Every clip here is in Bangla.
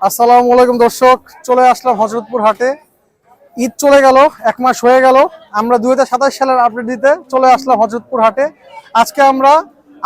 আসসালামু আলাইকুম দর্শক, চলে আসলাম হযরতপুর হাটে। ঈদ চলে গেল, এক মাস হয়ে গেল। আমরা 2027 সালের আপডেট দিতে চলে আসলাম হযরতপুর হাটে। আজকে আমরা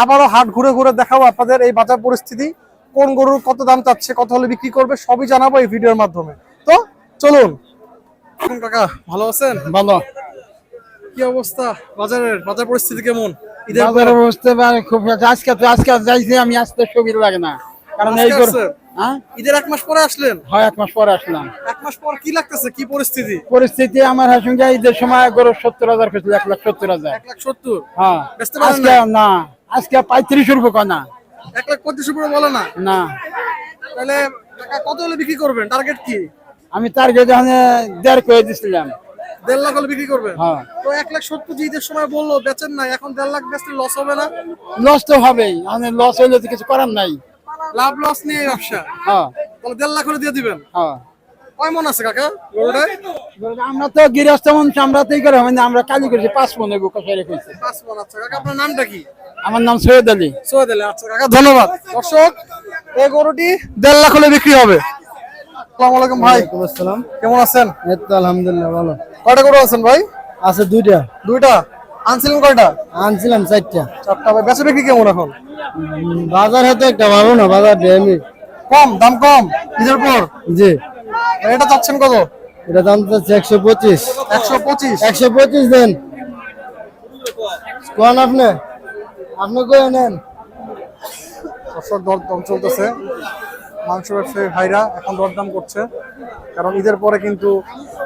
আবারও হাট ঘুরে ঘুরে দেখাবো আপনাদের এই বাজার পরিস্থিতি, কোন গরুর কত দাম চাচ্ছে, কত হলে বিক্রি করবে, সবই জানাবো এই ভিডিওর মাধ্যমে। তো চলুন। কাকা ভালো আছেন? ভালো। কি অবস্থা বাজার পরিস্থিতি কেমন? বাজার অবস্থা খুব আজকে যাইছি আমি, আসতে সুবিধা লাগে না, কারণ এই গরু ঈদের এক মাস পরে আসলেন? হয়, 1 মাস পরে আসলাম। এক মাস পর কি লাগতেছে, কি পরিস্থিতি আমার সঙ্গে ঈদের সময় গরু 70,000 পেয়েছিল, 1,70,000। 1,70,000? হ্যাঁ, বেচতে পারেন আজকে না, আজকে 35 রুপে কনা। 1,35,000 উপরে বলে না? না। তাহলে টাকা কত হলে বিক্রি করবেন? টার্গেট কি? আমি টার্গেট 1.5 করে দিছিলাম। 1.5 লাখ হলে বিক্রি করবেন? হ্যাঁ। তো 1,70,000 যে ঈদের সময় বললো বেচেন না, এখন 1.5 লাখ বেচলে লস হবে না? লস তো হবেই, লস হইলে তো কিছু করার নাই। লাভ লস নিয়ে ব্যবসা। হ্যাঁ। তাহলে 1.5 লাখ হলে দিয়ে দিবেন? হ্যাঁ। কয় মন আছে কাকা গরুটায়? আমরা তো গৃহস্থ মানুষ, আমরা তো করে হবে না, আমরা কালি করেছি 5 মনে কষাই কইছি। 5 মন। আচ্ছা কাকা, আপনার নামটা কি? আমার নাম সৈয়দ আলী। সৈয়দ আলী। আচ্ছা কাকা, ধন্যবাদ। দর্শক, এই গরুটি 1.5 লাখ হলে বিক্রি হবে। আসসালামু আলাইকুম ভাই। আসসালাম। কেমন আছেন? এই তো আলহামদুলিল্লাহ ভালো। কয়টা গরু আছেন ভাই? আছে দুইটা। দুইটা? আনছিলেন কয়টা? আনছিলাম 4টা। 4টা। ভাই বেচা বিক্রি কেমন এখন? বাজার হয়তো একটা ভালো না, বাজার ডেমি কম, দাম কম ঈদের পর? জি। এটা চাচ্ছেন কত? এটা দাম চাচ্ছে 125। 125? 125 দেন কোন আপনি কই নেন? দর্শক, দরদাম চলতেছে। মাংস ব্যবসায়ী ভাইরা এখন দরদাম করছে, কারণ ঈদের পরে কিন্তু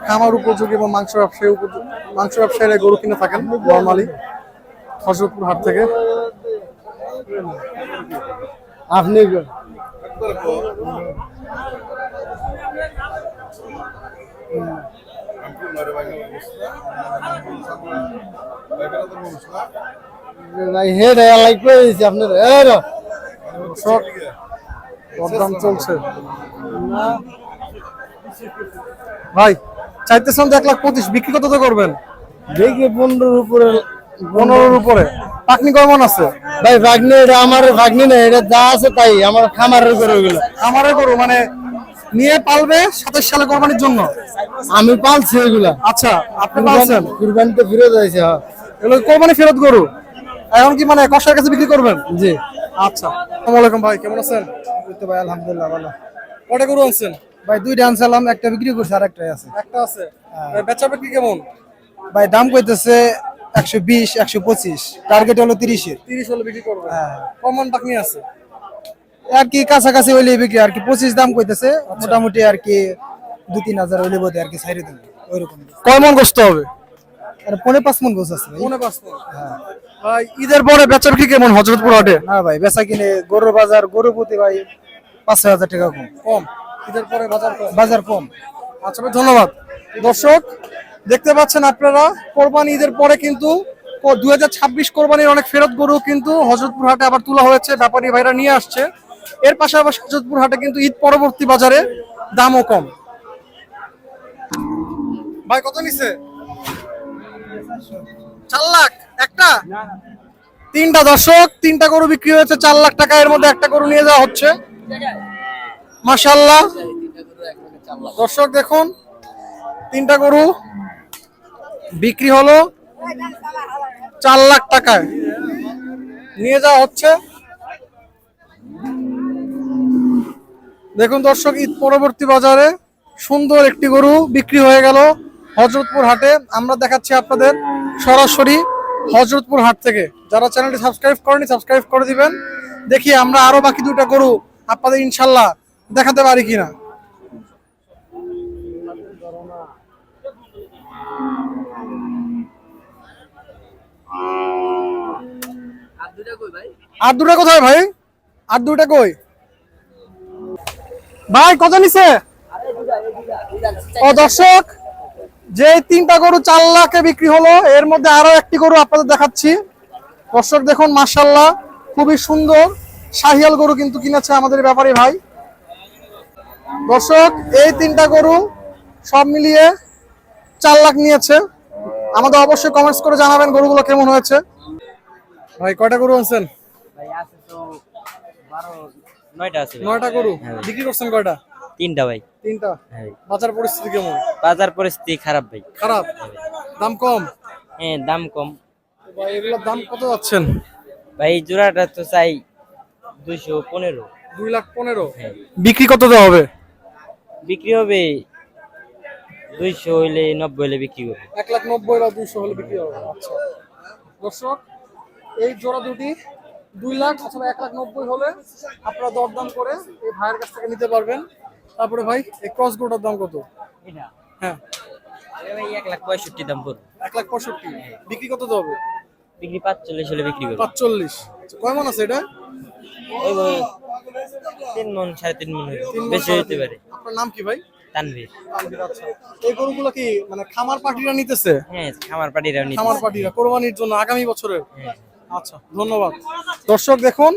খামার উপযোগী এবং মাংস ব্যবসায়ীরা গরু কিনে থাকেন নর্মালি হযরতপুর হাট থেকে। আপনি ভাই হেড লাইক করে দিছি আপনার। দর্শক, দরদাম চলছে। ভাই চাইতেছেন তো 1,25,000, বিক্রি কত করবেন? দেখি 15-র উপরে। 15-র উপরে? পাকনি কেমন আছে ভাই? ভাগ্নি, এটা আমার ভাগ্নি না, এটা যা আছে তাই আমার খামারের গরু গুলো। খামারের গরু মানে নিয়ে পালবে 27 সালে কোরবানির জন্য? আমি পালছি এগুলা। আচ্ছা, আপনি পালছেন? কুরবানিতে ফিরে যাইছে। হ্যাঁ, এগুলো কোরবানি ফেরত গরু। এখন কি মানে কসার কাছে বিক্রি করবেন? জি। আচ্ছা। আসসালামু আলাইকুম ভাই, কেমন আছেন? তো ভাই আলহামদুলিল্লাহ ভালো। কয়টা গরু আনছেন? ভাই 2টা আনছিলাম, একটা বিক্রি করছি, আর একটাই আছে। একটা আছে। বেচা বিক্রি কেমন? ভাই দাম কইতেছে 120, 125, টার্গেট হলো 30 এর। 30 হলে বিক্রি করবেন? কমন বাকি আছে আর কি কাছাকাছি হইলে বিক্রি, আর কি 25 দাম কইতেছে। মোটামুটি আর কি 2-3 হাজার হইলে বোধ আর কি ছাইরে দেব ওইরকম। কয় মন গোস্ত হবে? আর 5.5 মন গোছ আছে ভাই। 5.5 মন? ভাই ঈদের পরে বেচা বিক্রি কেমন হযরতপুর হাটে? না ভাই, বেচা কিনে গরুর বাজার, গরু প্রতি ভাই 5,000 টাকা কম। কম? ঈদের পরে বাজার কম। আচ্ছা ভাই, ধন্যবাদ। দর্শক, দেখতে পাচ্ছেন আপনারা, কোরবানি ঈদের পরে কিন্তু 2026 কোরবানির অনেক ফেরত গরু কিন্তু হযরতপুর হাটে আবার তোলা হয়েছে, ব্যাপারী ভাইরা নিয়ে আসছে। এর পাশাপাশি হযরতপুর হাটে কিন্তু ঈদ পরবর্তী বাজারে দামও কম। ভাই কত নিছে? 4 লাখ? একটা? 3টা। দর্শক, 3টা গরু বিক্রি হয়েছে 4 লাখ টাকা। এর মধ্যে একটা গরু নিয়ে যাওয়া হচ্ছে। মাশাআল্লাহ। দর্শক দেখুন, 3টা গরু বিক্রি হলো 4 লাখ টাকায়, নিয়ে যাওয়া হচ্ছে। দেখুন দর্শক, ঈদ পরবর্তী বাজারে সুন্দর একটি গরু বিক্রি হয়ে গেল হযরতপুর হাটে। আমরা দেখাচ্ছি আপনাদের সরাসরি হযরতপুর হাট থেকে। যারা চ্যানেলটি সাবস্ক্রাইব করেনি, সাবস্ক্রাইব করে দিবেন। দেখি আমরা আরো বাকি 2টা গরু আপনাদের ইনশাল্লাহ দেখাতে পারি কিনা। আর 2টা কোথায় ভাই? আর 2টা কই ভাই? কত নিছে? ও দর্শক, যে 3টা গরু 4 লাখে বিক্রি হলো, এর মধ্যে আরো একটি গরু আপনাদের দেখাচ্ছি। দর্শক দেখুন, মাশাআল্লাহ, খুবই সুন্দর শাহিয়াল গরু কিন্তু কিনেছে আমাদের ব্যাপারী ভাই। দর্শক, এই 3টা গরু সব মিলিয়ে 4 লাখ নিয়েছে। আমাদের অবশ্যই কমেন্টস করে জানাবেন গরুগুলো কেমন হয়েছে। ভাই কয়টা গরু আনছেন? ভাই আছে তো 9টা আছে। 9টা গরু বিক্রি করছেন কয়টা? তিনটা ভাই। তিনটা। হ্যাঁ। বাজার পরিস্থিতি কেমন? বাজার পরিস্থিতি খারাপ ভাই। খারাপ। দাম কম? হ্যাঁ দাম কম। ভাই এগুলোর দাম কত যাচ্ছেন? ভাই এই জোড়াটা তো চাই 215। 2,15,000। হ্যাঁ। বিক্রি কত দেওয়া হবে? বিক্রি হবে 200 হইলে 90 হইলে বিক্রি করবে। 1,90,000 বা 200 হলে বিক্রি হবে। আচ্ছা দর্শক, এই জোড়া দুটি 2 লাখ অথবা 1,90,000 হলে আপনারা দরদাম করে এই ভাইয়ের কাছ থেকে নিতে পারবেন। তারপরে ভাই এই ক্রস গোটার দাম কত? এটা হ্যাঁ ভাই 1,65,000 দাম পড়বে। 1,65,000। বিক্রি কত দেওয়া হবে? বিক্রি 45 হলে বিক্রি করবে। 45। আচ্ছা, কয় মন আছে এটা? ওই ভাই 3 মণ 3.5 মণ হইবে। বেশি হইতে পারে। আপনার নাম কি ভাই? তানভীর। আচ্ছা, এই গরুগুলো কি মানে খামার পার্টিরা নিতেছে? হ্যাঁ খামার পাড়িরাও নিতে। খামার পার্টিরা কোরবানির জন্য আগামী বছরের। হ্যাঁ। আচ্ছা ধন্যবাদ। দর্শক দেখুন,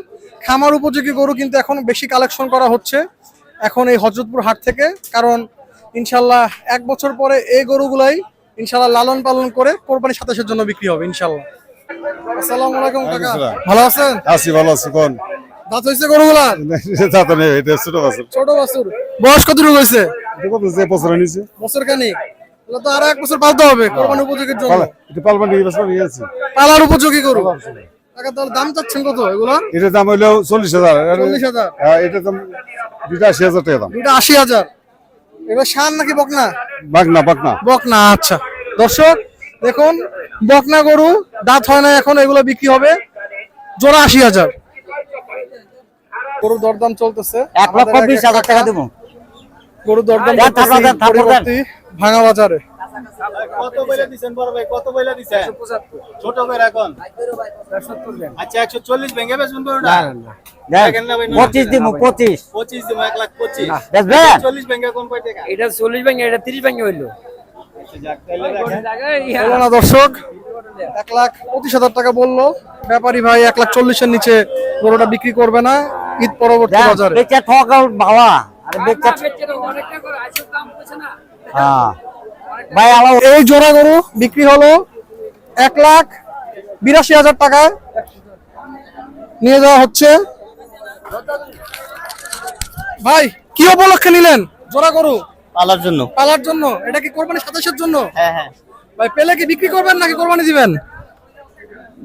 খামার উপযোগী গরু কিন্তু এখন বেশি কালেকশন করা হচ্ছে এখন এই হযরতপুর হাট থেকে, কারণ ইনশাল্লাহ 1 বছর পরে এই গরুগুলাই ইনশাল্লাহ লালন পালন করে কোরবানি 27-এর জন্য বিক্রি হবে ইনশাল্লাহ। আসসালামু আলাইকুম কাকা, ভালো আছেন? আছি ভালো আছি। কোন দাঁত হইছে গরুগুলার? দাঁত নেই, এটা ছোট বাছুর। ছোট বাছুর। বয়স কতটুকু হয়েছে? এটা কত যে বছর নিছে? বছর খানিক। এগুলো তো আরো 1 বছর পালতে হবে কোরবানি উপযোগীর জন্য। এটা পালবান এই বছর নিয়েছে। পালার উপযোগী গরু। কাকা তাহলে দাম চাচ্ছেন কত এগুলোর? এটার দাম হইলো 40,000। 40,000। হ্যাঁ, এটার দাম 80,000 টাকা দাম। দুইটা 80,000। এবার শান নাকি বকনা? বাগনা বাগনা। বকনা। আচ্ছা দর্শক দেখুন, বকনা গরু, দাঁত হয় না এখন, এগুলো বিক্রি হবে জোড়া 80,000। গরুর দরদাম চলতেছে। 1,20,000 টাকা দেবো। গরুর দরদাম দেন, চলতেছে থাপড়া দেন, থাপড়া দেন। পরবর্তী ভাঙা বাজারে। কত বইলা দিছেন বড় ভাই, কত বইলা দিছেন? ছোট করে এখন আচ্ছা 140 ভেঙে বেচুন বড়টা। দেখেন না ভাই, 25 দিমু 25। 25 দিমু 1,25,000। বেচবেন? 40 ভেঙে কোন কয় টাকা? এটা 40 ভাঙে, এটা 30 ভাঙে হইলো। যাক তাইলে দেখেন। বলো না দর্শক, 1,25,000 টাকা বললো ব্যাপারী ভাই। 1,40,000-এর নিচে গরুটা বিক্রি করবে না ঈদ পরবর্তী বাজারে। বেচা ঠকাও বাবা। আরে বেচা হ্যাঁ ভাই আমার এই জোড়া গরু বিক্রি হলো 1,82,000 টাকায় নিয়ে যাওয়া হচ্ছে। ভাই কি উপলক্ষে নিলেন জোড়া গরু? পালার জন্য। পালার জন্য। এটা কি কোরবানি 27-এর জন্য? হ্যাঁ হ্যাঁ ভাই পেলে কি বিক্রি করবেন নাকি কোরবানি দিবেন?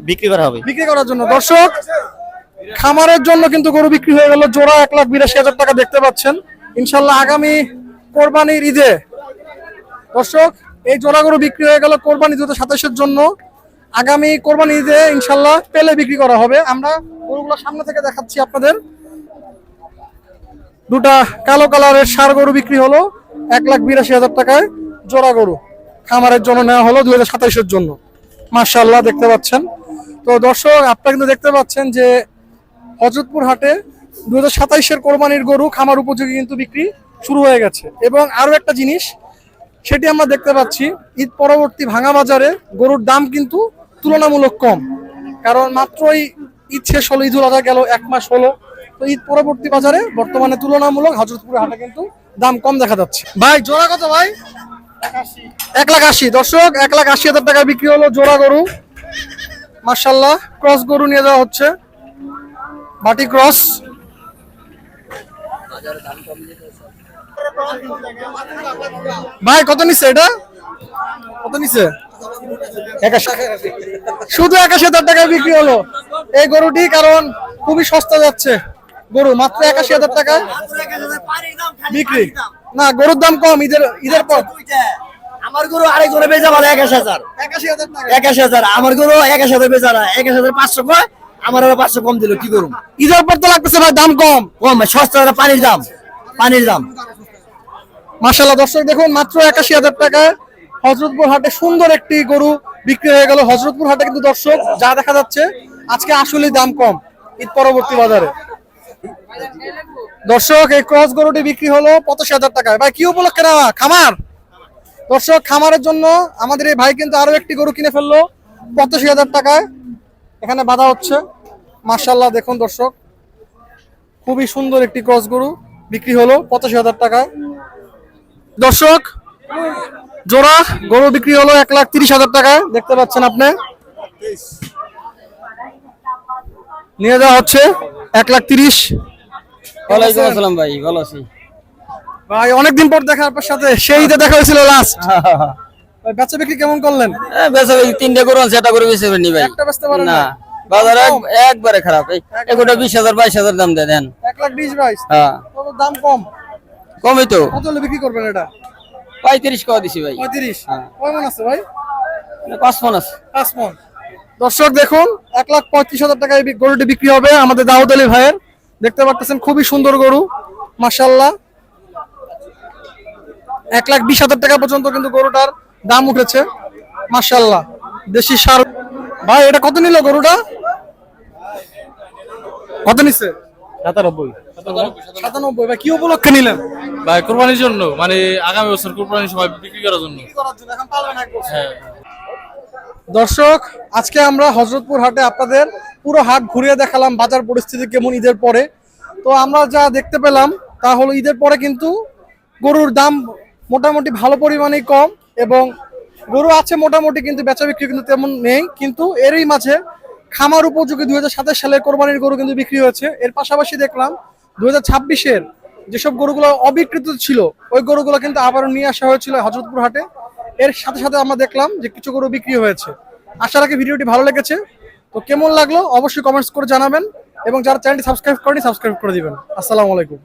বিক্রি করা হবে। বিক্রি করার জন্য। দর্শক খামারের জন্য কিন্তু গরু বিক্রি হয়ে গেল জোড়া 1,82,000 টাকা দেখতে পাচ্ছেন। ইনশাল্লাহ আগামী কোরবানির ঈদে দর্শক এই জোড়া গরু বিক্রি হয়ে গেল কোরবানি 2027-এর জন্য। আগামী কোরবানি ঈদে ইনশাল্লাহ পেলে বিক্রি করা হবে। আমরা গরুগুলো সামনে থেকে দেখাচ্ছি আপনাদের। দুটা কালো কালারের ষাঁড় গরু বিক্রি হলো 1,82,000 টাকায় জোড়া গরু, খামারের জন্য নেওয়া হলো 2027-এর জন্য। মাশাআল্লাহ দেখতে পাচ্ছেন। তো দর্শক আপনারা কিন্তু দেখতে পাচ্ছেন যে হযরতপুর হাটে 2027-এর কোরবানির গরু খামার উপযোগী কিন্তু বিক্রি শুরু হয়ে গেছে। এবং আরো একটা জিনিস সেটি আমরা দেখতে পাচ্ছি, ঈদ পরবর্তী ভাঙা বাজারে গরুর দাম কিন্তু তুলনামূলক কম, কারণ মাত্রই ঈদ শেষ হলো, ঈদুল আজহা গেল, 1 মাস হলো। তো ঈদ পরবর্তী বাজারে বর্তমানে তুলনামূলক হযরতপুর হাটে কিন্তু দাম কম দেখা যাচ্ছে। ভাই জোড়া কত ভাই? 1,80,000। দর্শক 1,80,000 টাকা বিক্রি হলো জোড়া গরু। মাশাআল্লাহ ক্রস গরু নিয়ে যাওয়া হচ্ছে, বাটি ক্রস। ভাই কত নিচ্ছে এটা? কত নিচ্ছে? 81,000। শুধু 81,000 টাকায় বিক্রি হলো এই গরুটি, কারণ খুবই সস্তা যাচ্ছে গরু, মাত্র 81,000 টাকায় বিক্রি। না গরুর দাম কম ঈদের পর। আমার গরু আরেকজনে বেচা ভালো 81,000। 81,000 টাকা 81,000 আমার গরু 81,000 বেচা না, 81,500 কয়, আমার আবার 500 কম দিল, কি করুম? ঈদের পর তো লাগতেছে ভাই দাম কম। কম সস্তা, পানির দাম, পানির দাম। মাশাআল্লাহ দর্শক দেখুন মাত্র 81,000 টাকায় হযরতপুর হাটে সুন্দর একটি গরু বিক্রি হয়ে গেল। হযরতপুর হাটে কিন্তু দর্শক যা দেখা যাচ্ছে আজকে আসলেই দাম কম ঈদ পরবর্তী বাজারে। দর্শক এই ক্রস গরুটি বিক্রি হলো 85,000 টাকায়। ভাই কি উপলক্ষে নেওয়া? খামার। দর্শক খামারের জন্য আমাদের এই ভাই কিন্তু আরো একটি গরু কিনে ফেললো 85,000 টাকায়, এখানে বাঁধা হচ্ছে। মাশাআল্লাহ দেখুন দর্শক খুবই সুন্দর একটি ক্রস গরু বিক্রি হলো 85,000 টাকায়। দর্শক জোড়া গরু বিক্রি হলো 1,30,000 টাকায়, দেখতে পাচ্ছেন আপনি। নিয়ে যাওয়া হচ্ছে 1,30,000। ওয়ালাইকুম আসসালাম ভাই, ভালো আছি। ভাই অনেকদিন পর দেখা আপনার সাথে, সেই ঈদে দেখা হয়েছিল লাস্ট। ভাই বেচা বিক্রি কেমন করলেন? বেচা ভাই 3টা গরু আছে, 7টা গরু বেচে নি ভাই। একটা বেচতে পারেন না, না? বাজার একবারে খারাপ। এই গোটা 20,000 22,000 দাম দেন। 1,20,22। হ্যাঁ, তত দাম কম। কমই তো। কত হলে বিক্রি করবেন এটা? 35 টাকা দিছি ভাই। 35। হ্যাঁ। কয় মন আছে ভাই? 5 মণ আছে। 5 মন। দর্শক দেখুন, 1,35,000 টাকায় এই গরুটি বিক্রি হবে আমাদের দাউদ আলী ভাইয়ের। দেখতে পাচ্ছেন খুবই সুন্দর গরু, মাশাআল্লাহ। 1,20,000 টাকা পর্যন্ত কিন্তু গরুটার দাম উঠেছে, মাশাআল্লাহ। দেশি সার। ভাই এটা কত নিল গরুটা? কত নিচ্ছে? 97। ভাই কি উপলক্ষে নিলেন? ভাই কোরবানির জন্য, মানে আগামী বছর কোরবানির সময় বিক্রি করার জন্য। দর্শক আজকে আমরা হযরতপুর হাটে আপনাদের পুরো হাট ঘুরিয়ে দেখালাম, বাজার পরিস্থিতি কেমন ঈদের পরে। তো আমরা যা দেখতে পেলাম তা হলো ঈদের পরে কিন্তু গরুর দাম মোটামুটি ভালো পরিমাণেই কম, এবং গরু আছে মোটামুটি, কিন্তু বেচা বিক্রি কিন্তু তেমন নেই। কিন্তু এরই মাঝে খামার উপযোগী 2027 সালের কোরবানির গরু কিন্তু বিক্রি হয়েছে। এর পাশাপাশি দেখলাম 2026-এর যেসব গরুগুলো অবিকৃত ছিল ওই গরুগুলো কিন্তু আবারও নিয়ে আসা হয়েছিল হযরতপুর হাটে। এর সাথে সাথে আমরা দেখলাম যে কিছু গরু বিক্রি হয়েছে। আশা রাখি ভিডিওটি ভালো লেগেছে। তো কেমন লাগলো অবশ্যই কমেন্টস করে জানাবেন, এবং যারা চ্যানেলটি সাবস্ক্রাইব করেনি সাবস্ক্রাইব করে দিবেন। আসসালামু আলাইকুম।